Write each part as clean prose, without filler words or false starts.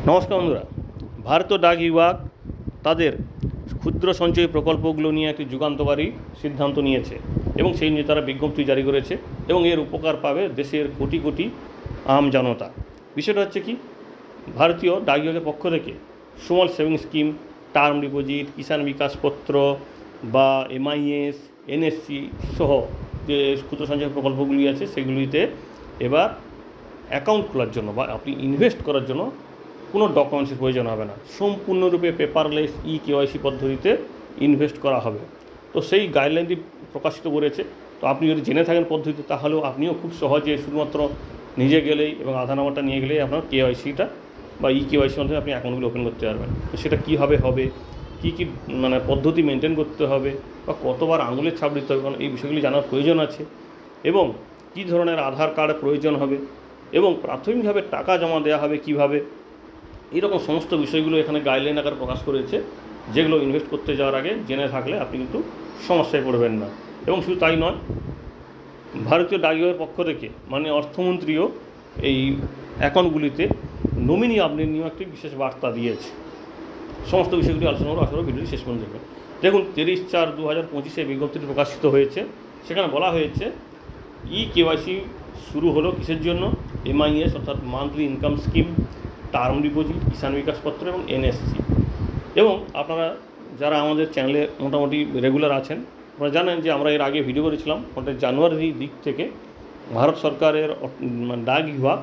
নমস্কার বন্ধুরা। ভারতীয় ডাক বিভাগ তাদের ক্ষুদ্র সঞ্চয় প্রকল্পগুলো নিয়ে একটি যুগান্তকারী সিদ্ধান্ত নিয়েছে এবং সেই নিয়ে তারা বিজ্ঞপ্তি জারি করেছে এবং এর উপকার পাবে দেশের কোটি কোটি আম জনতা। বিষয়টা হচ্ছে কি, ভারতীয় ডাক বিভাগের পক্ষ থেকে small saving scheme, term deposit, Kisan Vikas Patra বা এমআইএস, এনএসসি সহ যে ক্ষুদ্র সঞ্চয় প্রকল্পগুলি আছে সেগুলিতে এবার অ্যাকাউন্ট খোলার জন্য বা আপনি ইনভেস্ট করার জন্য কোনো ডকুমেন্টসের প্রয়োজন হবে না। সম্পূর্ণরূপে পেপারলেস কেওয়াইসি পদ্ধতিতে ইনভেস্ট করা হবে। তো সেই গাইডলাইনটি প্রকাশিত করেছে। তো আপনি যদি জেনে থাকেন পদ্ধতি, তাহলেও আপনিও খুব সহজে শুধুমাত্র নিজে গেলেই এবং আধার নাম্বারটা নিয়ে গেলেই আপনার কেওয়াইসিটা বা কেওয়াইসির মাধ্যমে আপনি অ্যাকাউন্টগুলো ওপেন করতে পারবেন। তো সেটা কীভাবে হবে, কী পদ্ধতি মেনটেন করতে হবে বা কতবার আঙুলের ছাপ দিতে হবে, কারণ এই বিষয়গুলি জানার প্রয়োজন আছে, এবং কী ধরনের আধার কার্ড প্রয়োজন হবে এবং প্রাথমিকভাবে টাকা জমা দেওয়া হবে কীভাবে, এইরকম সমস্ত বিষয়গুলো এখানে গাইডলাইন আকারে প্রকাশ করেছে, যেগুলো ইনভেস্ট করতে যাওয়ার আগে জেনে থাকলে আপনি কিন্তু সমস্যায় পড়বেন না। এবং শুধু তাই নয়, ভারতীয় ডাক বিভাগের পক্ষ থেকে অর্থমন্ত্রীও এই অ্যাকাউন্টগুলিতে নমিনি আপডেট নিয়েও একটি বিশেষ বার্তা দিয়েছে। সমস্ত বিষয়গুলি আলোচনা করবো, আশা করি ভিডিওটি শেষ পর্যন্ত দেখবেন। দেখুন, 30/4/2025 বিজ্ঞপ্তিটি প্রকাশিত হয়েছে। সেখানে বলা হয়েছে কেওয়াইসি শুরু হলো কিসের জন্য? এমআইএস অর্থাৎ monthly income scheme, term deposit, Kisan Vikas Patra এবং এনএসসি। এবং আপনারা যারা আমাদের চ্যানেলে মোটামুটি রেগুলার আছেন, আপনারা জানেন যে আমরা এর আগে ভিডিও করেছিলাম, ওটা জানুয়ারির দিক থেকে ভারত সরকারের ডাক বিভাগ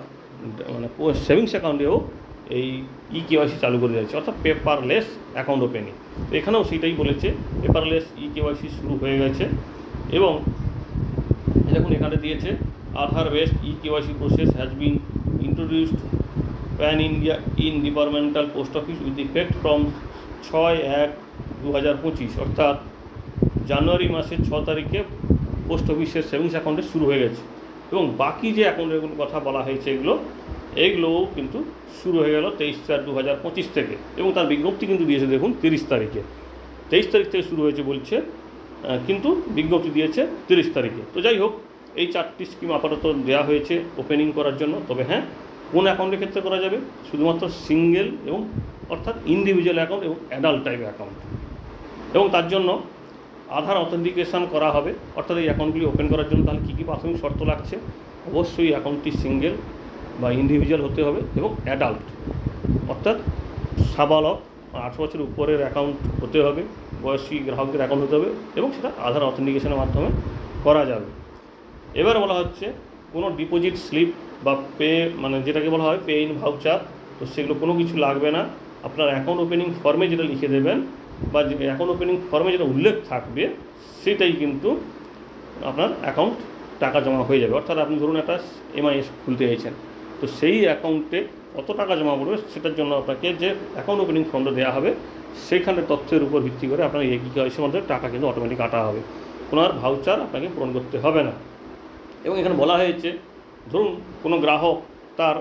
সেভিংস অ্যাকাউন্টেও এই কেওয়াইসি চালু করে দিয়েছে, অর্থাৎ পেপারলেস অ্যাকাউন্ট ওপেনিং। তো এখানেও সেটাই বলেছে, পেপারলেস কেওয়াইসি শুরু হয়ে গেছে। এবং দেখুন এখানে দিয়েছে, Aadhaar based KYC process has been introduced pan India in departmental post office with effect from 6/1/2025, অর্থাৎ জানুয়ারি মাসের 6 তারিখে পোস্ট অফিসের সেভিংস অ্যাকাউন্টে শুরু হয়ে গেছে। এবং বাকি যে অ্যাকাউন্টের কথা বলা হয়েছে এগুলোও কিন্তু শুরু হয়ে গেল 23/4/2025 থেকে। এবং তার বিজ্ঞপ্তি কিন্তু দিয়েছে, দেখুন 30 তারিখে। 23 তারিখ থেকে শুরু হয়েছে বলছে, কিন্তু বিজ্ঞপ্তি দিয়েছে 30 তারিখে। তো যাই হোক, এই 4টি স্কিম আপাতত দেওয়া হয়েছে ওপেনিং করার জন্য। তবে হ্যাঁ, কোন অ্যাকাউন্টের ক্ষেত্রে করা যাবে? শুধুমাত্র সিঙ্গেল এবং অর্থাৎ ইন্ডিভিজুয়াল অ্যাকাউন্ট এবং অ্যাডাল্ট টাইপ অ্যাকাউন্ট। এবং তার জন্য আধার অথেন্টিকেশান করা হবে। অর্থাৎ এই অ্যাকাউন্টগুলি ওপেন করার জন্য তাহলে কী কী প্রাথমিক শর্ত লাগছে? অবশ্যই অ্যাকাউন্টটি সিঙ্গেল বা ইন্ডিভিজুয়াল হতে হবে এবং অ্যাডাল্ট অর্থাৎ সাবালক 18 বছর উপরের অ্যাকাউন্ট হতে হবে, বয়সী গ্রাহকদের অ্যাকাউন্ট হতে হবে, এবং সেটা আধার অথেন্টিকেশনের মাধ্যমে করা যাবে। এবার বলা হচ্ছে কোনো ডিপোজিট স্লিপ বা যেটাকে বলা হয় পে ইন ভাউচার, তো সেগুলো কোনো কিছু লাগবে না। আপনার অ্যাকাউন্ট ওপেনিং ফর্মে যেটা লিখে দেবেন বা যে অ্যাকাউন্ট ওপেনিং ফর্মে যেটা উল্লেখ থাকবে সেটাই কিন্তু আপনার অ্যাকাউন্ট টাকা জমা হয়ে যাবে। অর্থাৎ আপনি ধরুন একটা এমআইএস খুলতে চাইছেন, তো সেই অ্যাকাউন্টে কত টাকা জমা পড়বে সেটার জন্য আপনাকে যে অ্যাকাউন্ট ওপেনিং ফর্মটা দেওয়া হবে সেইখানে তথ্যের উপর ভিত্তি করে আপনার কেওয়াইসির মধ্যে টাকা কিন্তু অটোমেটিক কাটা হবে। কোনো আর ভাউচার আপনাকে পূরণ করতে হবে না। এবং এখানে বলা হয়েছে, ধরুন কোনো গ্রাহক তার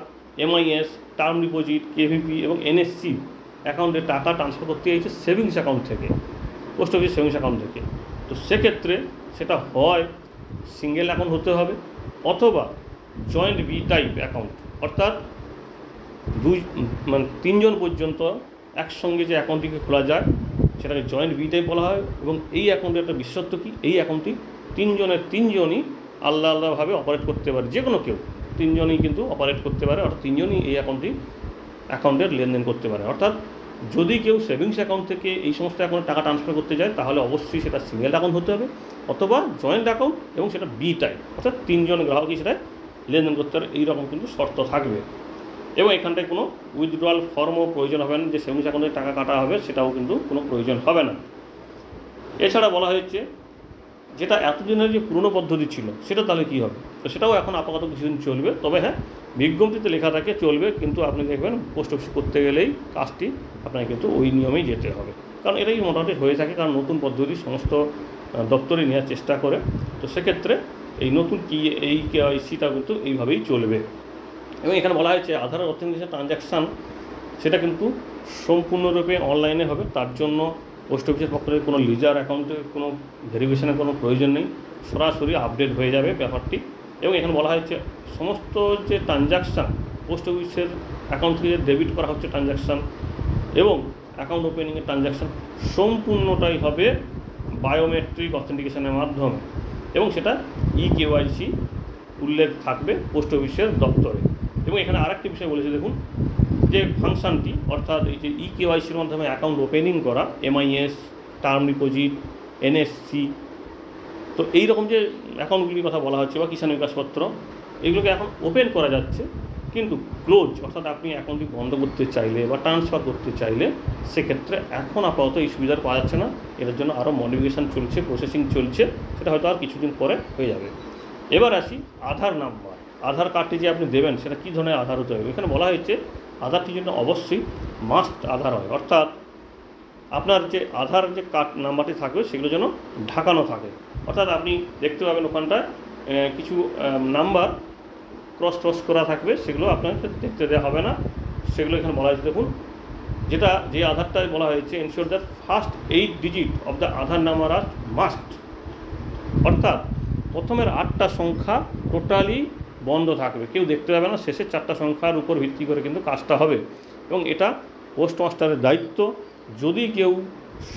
এমআইএস, টার্ম ডিপোজিট, কেভিপি এবং এনএসসি অ্যাকাউন্টে টাকা ট্রান্সফার করতে চাইছে সেভিংস অ্যাকাউন্ট থেকে, পোস্ট অফিস সেভিংস অ্যাকাউন্ট থেকে। তো সেক্ষেত্রে সেটা হয় সিঙ্গেল অ্যাকাউন্ট হতে হবে অথবা জয়েন্ট বি টাইপ অ্যাকাউন্ট, অর্থাৎ তিনজন পর্যন্ত একসঙ্গে যে অ্যাকাউন্টটিকে খোলা যায় সেটাকে জয়েন্ট বি টাইপ বলা হয়। এবং এই অ্যাকাউন্টের একটা বিশেষত্ব কি, এই অ্যাকাউন্টটি তিনজনই আলাদা আলাদাভাবে অপারেট করতে পারে। যে কোনো কেউ তিনজনই কিন্তু অপারেট করতে পারে, অর্থাৎ তিনজনই এই অ্যাকাউন্টের লেনদেন করতে পারে। অর্থাৎ যদি কেউ সেভিংস অ্যাকাউন্ট থেকে এই সমস্ত অ্যাকাউন্টে টাকা ট্রান্সফার করতে যায় তাহলে অবশ্যই সেটা সিঙ্গেল অ্যাকাউন্ট হতে হবে অথবা জয়েন্ট অ্যাকাউন্ট, এবং সেটা বি টাইপ, অর্থাৎ তিনজন গ্রাহকই সেটা লেনদেন করতে পারে। এইরকম কিন্তু শর্ত থাকবে। এবং এখানটায় কোনো উইথড্রয়াল ফর্মও প্রয়োজন হবে না, যে সেভিংস অ্যাকাউন্টে টাকা কাটা হবে সেটাও কিন্তু কোনো প্রয়োজন হবে না। এছাড়া বলা হয়েছে, যেটা এতদিনের যে পুরনো পদ্ধতি ছিল সেটা তাহলে কী হবে? তো সেটাও এখন আপাতত কিছুদিন চলবে। তবে হ্যাঁ, বিজ্ঞপ্তিতে লেখা থাকে চলবে, কিন্তু আপনি দেখবেন পোস্ট অফিস করতে গেলেই কাজটি আপনাকে কিন্তু ওই নিয়মেই যেতে হবে, কারণ এটাই মোটামুটি হয়ে থাকে। কারণ নতুন পদ্ধতি সমস্ত দপ্তরে নেওয়ার চেষ্টা করে। তো সেক্ষেত্রে এই নতুন কেওয়াইসিটা কিন্তু এইভাবেই চলবে। এবং এখানে বলা হয়েছে আধার অথেন্টিকেশন ট্রানজ্যাকশান সেটা কিন্তু সম্পূর্ণরূপে অনলাইনে হবে। তার জন্য পোস্ট অফিসের পক্ষ থেকে কোনো লিজার অ্যাকাউন্টে কোনো ভেরিফিকেশনের কোনো প্রয়োজন নেই, সরাসরি আপডেট হয়ে যাবে ব্যাপারটি। এবং এখানে বলা হয়েছে সমস্ত যে ট্রানজ্যাকশান পোস্ট অফিসের অ্যাকাউন্ট থেকে ডেবিট করা হচ্ছে ট্রানজ্যাকশান এবং অ্যাকাউন্ট ওপেনিংয়ের ট্রানজ্যাকশান সম্পূর্ণটাই হবে বায়োমেট্রিক অথেন্টিকেশনের মাধ্যমে এবং সেটা ইকেওয়াইসি উল্লেখ থাকবে পোস্ট অফিসের দপ্তরে। এবং এখানে আরেকটি বিষয় বলেছে দেখুন, যে ফাংশনটি অর্থাৎ এই যে ইকেওয়াইসির মাধ্যমে অ্যাকাউন্ট ওপেনিং করা, এমআইএস, টার্ম ডিপোজিট, এনএসসি, তো এই রকম যে অ্যাকাউন্টগুলির কথা বলা হচ্ছে বা কিষাণ বিকাশপত্র, এগুলোকে এখন ওপেন করা যাচ্ছে, কিন্তু ক্লোজ অর্থাৎ আপনি অ্যাকাউন্টটি বন্ধ করতে চাইলে বা ট্রান্সফার করতে চাইলে সেক্ষেত্রে এখন আপাতত এই সুবিধা পাওয়া যাচ্ছে না। এটার জন্য আরও মডিফিকেশান চলছে, প্রসেসিং চলছে, সেটা হয়তো আর কিছুদিন পরে হয়ে যাবে। এবার আসি আধার নাম্বার। আধার কার্ডটি যে আপনি দেবেন সেটা কী ধরনের আধার হতে হবে। এখানে বলা হয়েছে আধারটির জন্য অবশ্যই মাস্ট আধার হয়, অর্থাৎ আপনার যে আধার যে কার্ড নাম্বারটি থাকবে সেগুলো যেন ঢাকানো থাকে। অর্থাৎ আপনি দেখতে পাবেন ওখানটায় কিছু নাম্বার ক্রস করা থাকবে, সেগুলো আপনাকে দেখতে দেওয়া হবে না। সেগুলো এখানে বলা হয়েছে দেখুন, যে আধারটায় বলা হয়েছে ensure that first 8 digit of the Aadhaar number are must, অর্থাৎ প্রথমের 8টা সংখ্যা টোটালি বন্ধ থাকবে, কেউ দেখতে পাবে না। শেষের 4টা সংখ্যার উপর ভিত্তি করে কিন্তু কাজটা হবে এবং এটা পোস্টমাস্টারের দায়িত্ব। যদি কেউ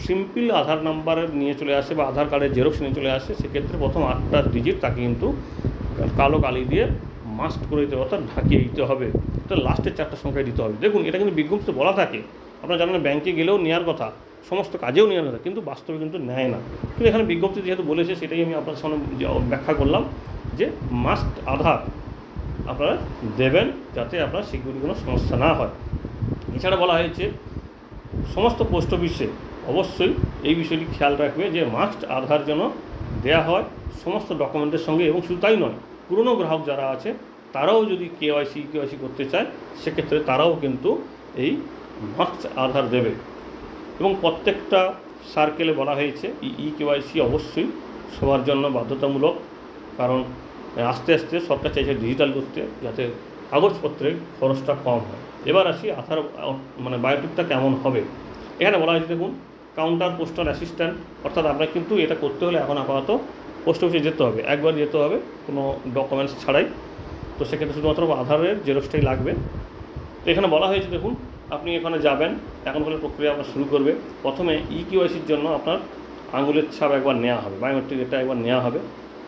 সিম্পল আধার নাম্বারের নিয়ে চলে আসে বা আধার কার্ডের জেরক্স নিয়ে চলে আসে, সেক্ষেত্রে প্রথম 8টা ডিজিট তাকে কিন্তু কালো কালি দিয়ে মাস্ট করে দিতে হবে, অর্থাৎ ঢাকিয়ে দিতে হবে। এটা লাস্টের 4টা সংখ্যায় দিতে হবে। দেখুন, এটা কিন্তু বিজ্ঞপ্তিতে বলা থাকে, আপনারা জানেন ব্যাংকে গেলেও নেওয়ার কথা, সমস্ত কাজেও নেওয়ার কথা, কিন্তু বাস্তবে কিন্তু নেয় না। কিন্তু এখানে বিজ্ঞপ্তি যেহেতু বলেছে, সেটাই আমি আপনার সামনে ব্যাখ্যা করলাম যে মাস্ট আধার আপনারা দেবেন, যাতে আপনার সিকিউরিটি কোনো সমস্যা না হয়। এছাড়া বলা হয়েছে সমস্ত পোস্ট অফিসে অবশ্যই এই বিষয়টি খেয়াল রাখবে যে মাস্ট আধার যেন দেওয়া হয় সমস্ত ডকুমেন্টের সঙ্গে। এবং শুধু তাই নয়, পুরনো গ্রাহক যারা আছে তারাও যদি কেওয়াইসি করতে চায়, সেক্ষেত্রে তারাও কিন্তু এই মাস্ট আধার দেবে। এবং প্রত্যেকটা সার্কেলে বলা হয়েছে ইকেওয়াইসি অবশ্যই সবার জন্য বাধ্যতামূলক, কারণ আস্তে আস্তে সরকার চাইছে ডিজিটাল করতে, যাতে কাগজপত্রের খরচটা কম হয়। এবার আসি আধার বায়োমেট্রিকটা কেমন হবে। এখানে বলা হয়েছে দেখুন, কাউন্টার পোস্টাল অ্যাসিস্ট্যান্ট, অর্থাৎ আপনার কিন্তু এটা করতে হলে এখন আপাতত পোস্ট অফিসে যেতে হবে, একবার যেতে হবে কোনো ডকুমেন্টস ছাড়াই। তো সেক্ষেত্রে শুধুমাত্র আধারের জেরক্সটাই লাগবে। তো এখানে বলা হয়েছে দেখুন, আপনি এখানে যাবেন, এখন হলে প্রক্রিয়া আপনার শুরু করবে। প্রথমে ইকেওয়াইসির জন্য আপনার আঙুলের ছাপ একবার নেওয়া হবে, বায়োমেট্রিক এটা একবার নেওয়া হবে।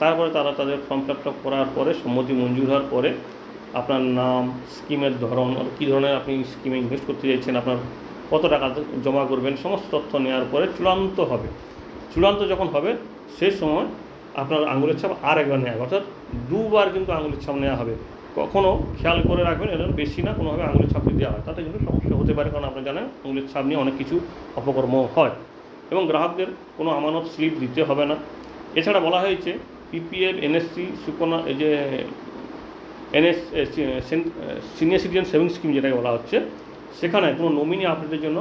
তারপরে তারা তাদের ফর্ম ফিল আপ করার পরে সম্মতি মঞ্জুর হওয়ার পরে আপনার নাম, স্কিমের ধরন, কী ধরনের আপনি স্কিমে ইনভেস্ট করতে চাইছেন, আপনার কত টাকা জমা করবেন, সমস্ত তথ্য নেওয়ার পরে চূড়ান্ত হবে। চূড়ান্ত যখন হবে সেই সময় আপনার আঙুলের ছাপ আর একবার নেওয়া হবে, অর্থাৎ দুবার কিন্তু আঙুলের ছাপ নেওয়া হবে। কখনও খেয়াল করে রাখবেন এটা বেশি না কোনোভাবে আঙুলের ছাপটি দেওয়া হয়, তাতে কিন্তু সমস্যা হতে পারে, কারণ আপনারা জানেন আঙুলের ছাপ নিয়ে অনেক কিছু অপকর্ম হয়। এবং গ্রাহকদের কোনো আমানত স্লিপ দিতে হবে না। এছাড়া বলা হয়েছে পিপিএফ, এনএসসি, সুকন্যা, এই যে সিনিয়র সিটিজেন সেভিংস স্কিম যেটাকে বলা হচ্ছে, সেখানে কোনো নমিনি আপডেটের জন্য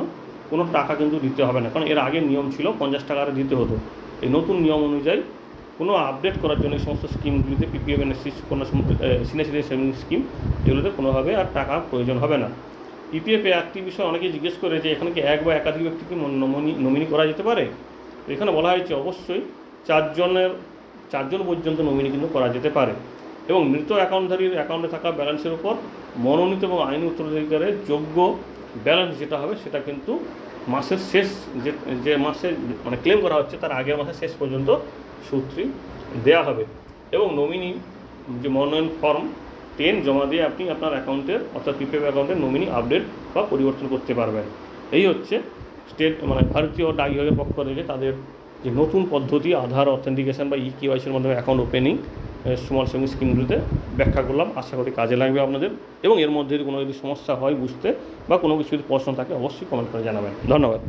কোনো টাকা কিন্তু দিতে হবে না, কারণ এর আগের নিয়ম ছিল 50 টাকা দিতে হতো। এই নতুন নিয়ম অনুযায়ী কোনো আপডেট করার জন্য এই সমস্ত স্কিমগুলিতে PPF, NSC, Sukanya, senior citizen savings scheme, এগুলোতে কোনোভাবে আর টাকা প্রয়োজন হবে না। পিপিএফে একটি বিষয় অনেকেই জিজ্ঞেস করে যে এখানে কি এক বা একাধিক ব্যক্তিকে নমিনি করা যেতে পারে। তো এখানে বলা হয়েছে অবশ্যই 4 জন পর্যন্ত নমিনি কিন্তু করা যেতে পারে। এবং মৃত অ্যাকাউন্টধারীর অ্যাকাউন্টে থাকা ব্যালেন্সের উপর মনোনীত এবং আইনি উত্তরাধিকারের যোগ্য ব্যালেন্স যেটা হবে সেটা কিন্তু মাসের শেষ যে মাসে ক্লেম করা হচ্ছে তার আগের মাসের শেষ পর্যন্ত সূত্রে দেওয়া হবে। এবং নমিনি যে মনোনয়ন ফর্ম 10 জমা দিয়ে আপনি আপনার অ্যাকাউন্টের অর্থাৎ পিপিএফ অ্যাকাউন্টের নমিনি আপডেট বা পরিবর্তন করতে পারবেন। এই হচ্ছে ভারতীয় ডাক বিভাগের পক্ষ থেকে তাদের যে নতুন পদ্ধতি আধার অথেন্টিকেশন বা ইকেওয়াইসির মাধ্যমে অ্যাকাউন্ট ওপেনিং স্মল সেভিংস স্কিমগুলোতে ব্যাখ্যা করলাম। আশা করি কাজে লাগবে আপনাদের। এবং এর মধ্যে কোনো যদি সমস্যা হয় বুঝতে বা কোনো কিছু যদি প্রশ্ন থাকে অবশ্যই কমেন্ট করে জানাবেন। ধন্যবাদ।